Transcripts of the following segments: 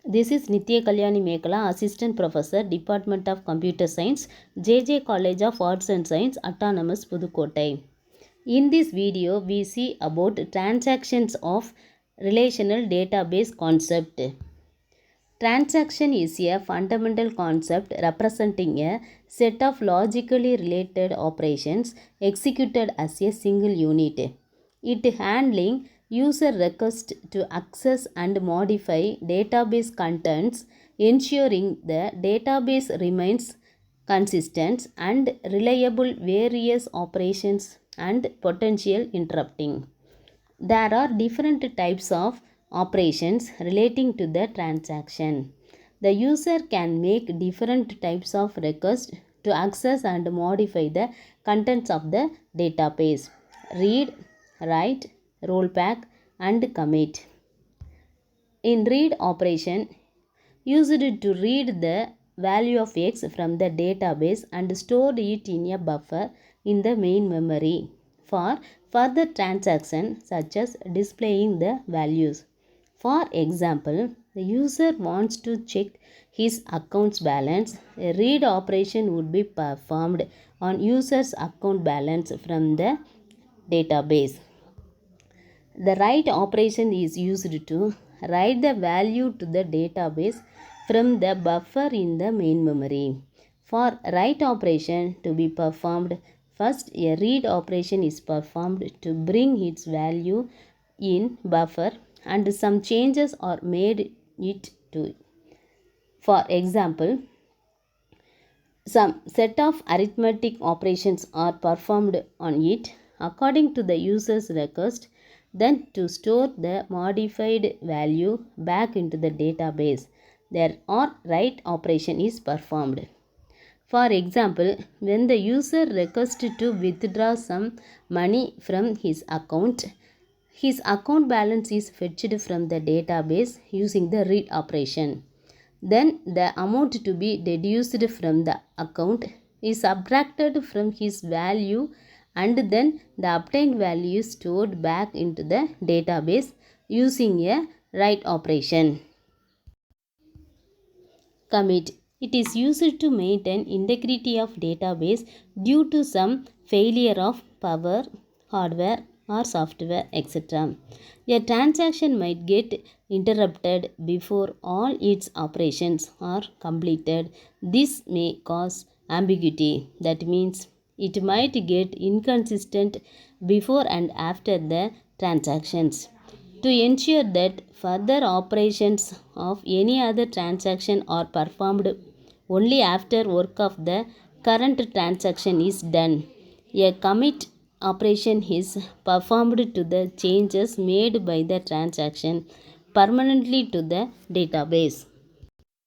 This is Nithya Kalyani Mekala, Assistant Professor, Department of Computer Science, JJ College of Arts and Science, Autonomous, Pudukkottai. In this video, we see about transactions of relational database concept. Transaction is a fundamental concept representing a set of logically related operations executed as a single unit. It handling user requests to access and modify database contents, ensuring the database remains consistent and reliable various operations and potential interrupting. There are different types of operations relating to the transaction. The user can make different types of requests to access and modify the contents of the database. Read, write, rollback, and commit. In read operation, used to read the value of x from the database and stored it in a buffer in the main memory for further transaction such as displaying the values. For example, the user wants to check his account's balance. A read operation would be performed on user's account balance from the database. The write operation is used to write the value to the database from the buffer in the main memory. For write operation to be performed, first a read operation is performed to bring its value in buffer and some changes are made it to. For example, some set of arithmetic operations are performed on it according to the user's request, then to store the modified value back into the database, there or write operation is performed. For example, when the user requests to withdraw some money from his account balance is fetched from the database using the read operation. Then the amount to be deduced from the account is subtracted from his value and then the obtained value is stored back into the database using a write operation. Commit. It is used to maintain integrity of database due to some failure of power, hardware or software, etc. A transaction might get interrupted before all its operations are completed. This may cause ambiguity. That means it might get inconsistent before and after the transactions. To ensure that further operations of any other transaction are performed only after work of the current transaction is done, a commit operation is performed to the changes made by the transaction permanently to the database.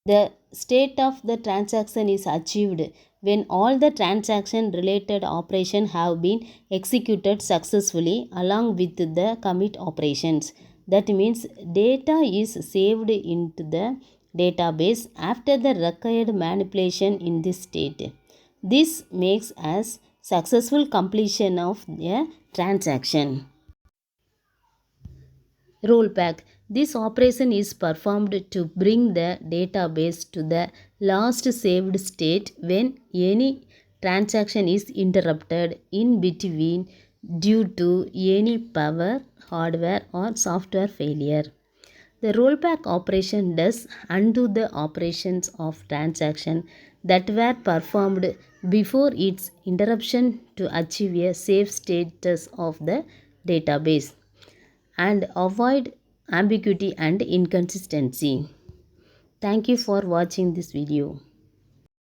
The state of the transaction is achieved when all the transaction related operations have been executed successfully along with the commit operations. That means data is saved into the database after the required manipulation in this state. This makes as successful completion of a transaction. Rollback. This operation is performed to bring the database to the last saved state when any transaction is interrupted in between due to any power, hardware or software failure. The rollback operation does undo the operations of transaction that were performed before its interruption to achieve a safe status of the database and avoid ambiguity and inconsistency. Thank you for watching this video.